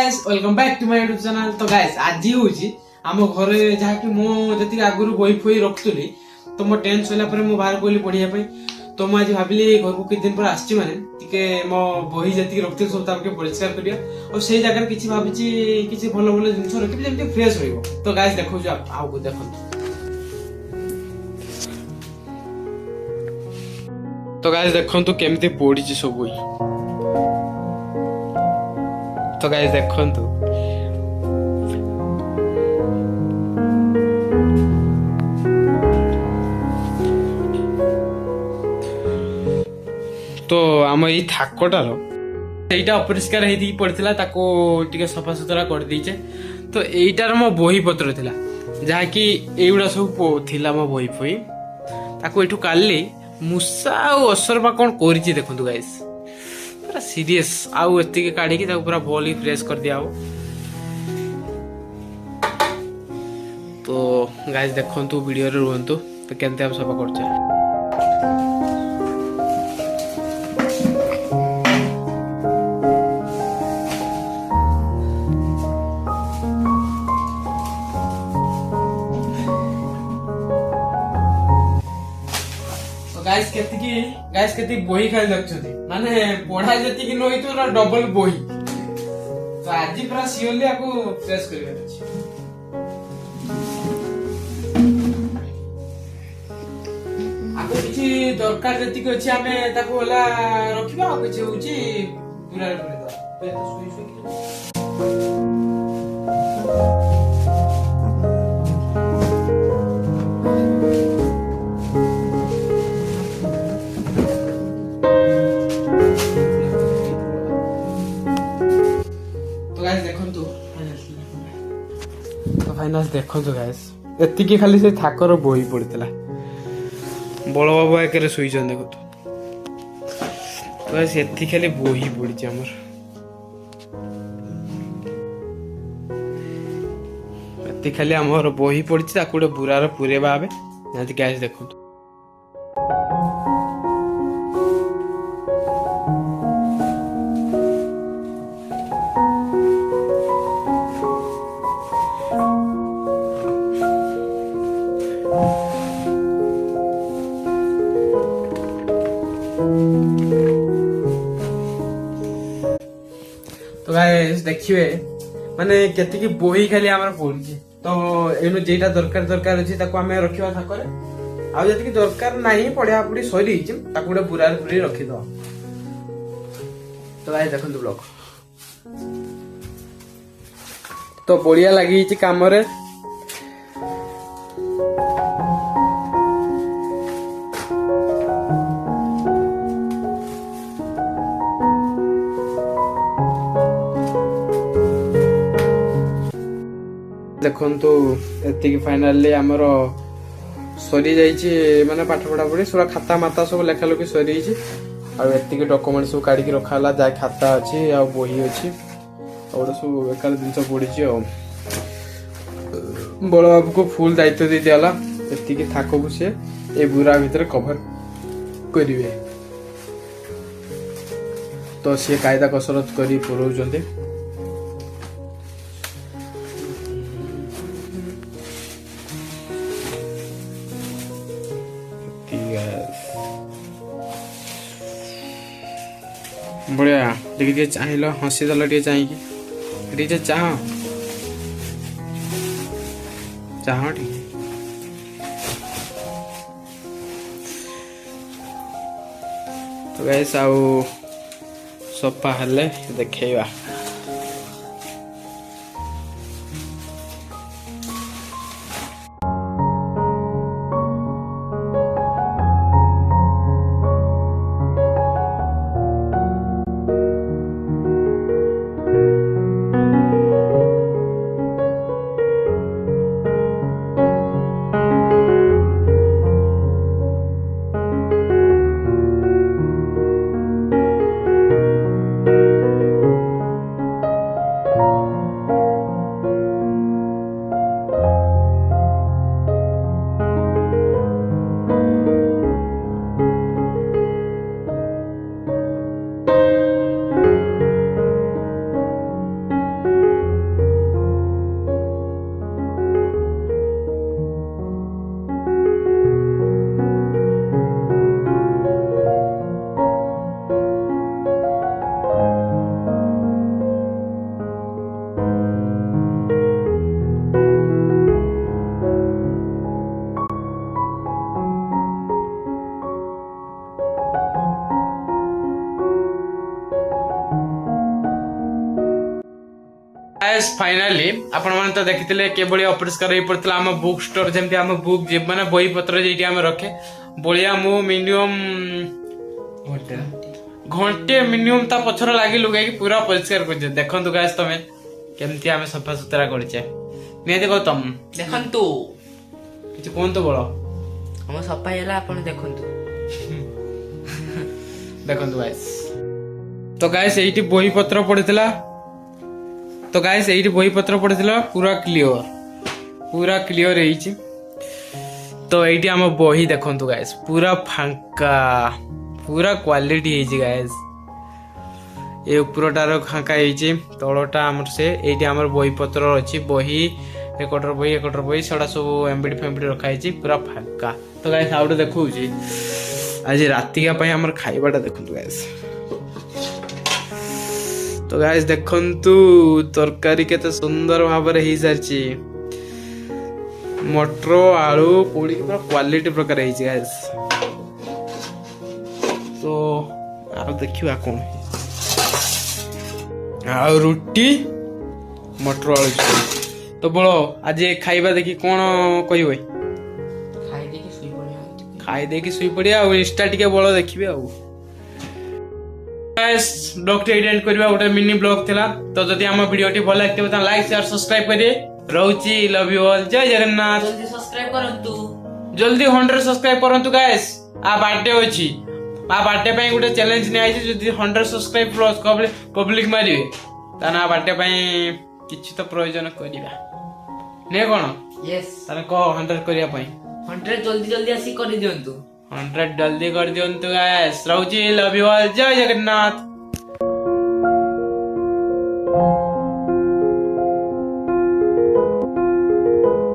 Guys welcome back to my YouTube channel. तो guys आज होची आम घरे जहा कि मो जति आगुरु बही फई रखतुली तो मो 10 होला पर मो बाहर कोली पढिया पई तो मो आज भाबिली घर को किछ दिन पर आछि माने तिके मो बही जति रखते सब ताके परिष्कार करिया और सेही जगह किछि भाबिछि किछि भलो भलो जिंस रखि जेमति फ्रेश होइबो। तो गाइस देखौ जो आउ को देखो। तो गाइस देखंतु केमति पडिछि सब बही। तो गाइस देखंतु तो आम ये थाकटार एटा अपरिष्कार हेती पड़थिला ताको टिके सफा सुतरा कर दीचे। तो एटार मो बही पत्र थिला जहा कि एउडा सब थिला मो बही फई ताको एठू काल्ली मुसा और असरबा कोन करिछि देखंतु गाइस पूरा सीरियस आउ एति के काढी कि ताको पूरा भली फ्रेश कर दिया हो। तो गाइस देखंतु वीडियो रे रहंतु तो केनते हम सफा करछे। गाइस केती बही खाली रखछथि माने पढ़ा जति कि नई तो डबल बही। तो आज पूरा सियोली आको फ्रेश करबे अछि। आको किछि दरकार जति कि अछि हमें ताको होला रखिबा आ किछि होछि पूरा पूरा दो तो सुई सुई फाइनाल देखो गाइस एतिकी खाली से थाकर बही पड़ता बड़ बाबा एक शुईचन देखो। तो गाइस एति खाली बही पड़ी हमर एति खाली हमर बही पड़ी ताको गोटे बुरार पुरेबा आबे जति गाइस देखो। तो गाइस देखिए माने केति की बही खाली हमर पड़छि। तो एनु जेटा दरकार अछि ताको हमें रखिबा था करे आ जति की दरकार नाही पढिया पढी सरी छि ताको गोटे बुरार पुरी रखि दो। तो गाइस देखंतु ब्लॉग तो बढ़िया लागि छि काम रे। देखंतु एति की फाइनली हमर सरी जाइछि माने पाठ पढा पढी पूरा खाता माता सब लेखा लोकी सरी जाइछि आ एति के डॉक्यूमेंट सब काढी के रखाला जा खाता अछि आ बही अछि और सब एकर दिन सब पढिछि। आ बड़ बाबू को फुल दायित्व दे दियाला एति के थाको को से ए बुरा भीतर कवर करिवे। तो से कायदा कसरत करी पुरौजंते। बढ़िया टे चाहल हसी दल टे चाहिए चाह चाह ठीक तो गाइस आउ सफा हेले देखैबा। गाइस फाइनली आपण माने तो देखिथिले केबळी अपरिष्कार होई पड़तला हम बुक स्टोर जेमति हम बुक जे माने बही पत्र जेटी हम रखे बलिया मु मिनिमम घंटे मिनिमम ता पछर लागी लुगाई कि पूरा परिष्कार कर देखंतु गाइस तमे केमति हम सफा सुतरा करछे नियति गौतम देखंतु किछ कोन तो बोलो हम सफा हैला आपण देखंतु देखंतु गाइस तो गाइस एठी बही पत्र पड़ितला तो गाइस एठी बही पत्र पड़ितला पूरा क्लियर हेछि तो एठी हम बही देखंतु गाइस पूरा फांका पूरा क्वालिटी हेछि गाइस ए उपरटार फांका हेछि तळटा हमर से एठी हमर बही पत्र अछि बही एकटर बही सडा सब एमबीडी फेमबीडी रखा हेछि पूरा फांका तो गाइस आउट देखौछि आज रातिका पई हमर खाइबाटा देखंतु गाइस तो गाइस देखंतु तरकारी केते सुंदर भाबरे हेइ सारछि मटर आलू पोड़ी पूरा क्वालिटी प्रकार हेइ गाइस तो आ देखिबा कोन आ रोटी मटर आलू तो बोलो आज खाइबा देखि कोन कहिबै खाई देखि सुई पड़िया और इंस्टा टिके बोलो देखिबे आ गाइस ब्लॉग टे एडिट करबा गोटे मिनी ब्लॉग थिला तो जदि हम वीडियो टी भल लागते त लाइक शेयर सब्सक्राइब करिए रहउची लव यू ऑल जय जगन्नाथ जल्दी सब्सक्राइब करंतु जल्दी 100 सब्सक्राइब करंतु गाइस आ बर्थडे होची आ बर्थडे पई गोटे चैलेंज ने आइछि जदि 100 सब्सक्राइब प्लस पब्लिक मारिवे ताना बर्थडे पई किछि तो प्रयोजन करिबा ने कोन यस ताने को 100 करिया पई 100 जल्दी जल्दी आसी कर दियंतु 100 जल्दी कर दियंतु गाइस रहउची लव यू ऑल जय जगन्नाथ।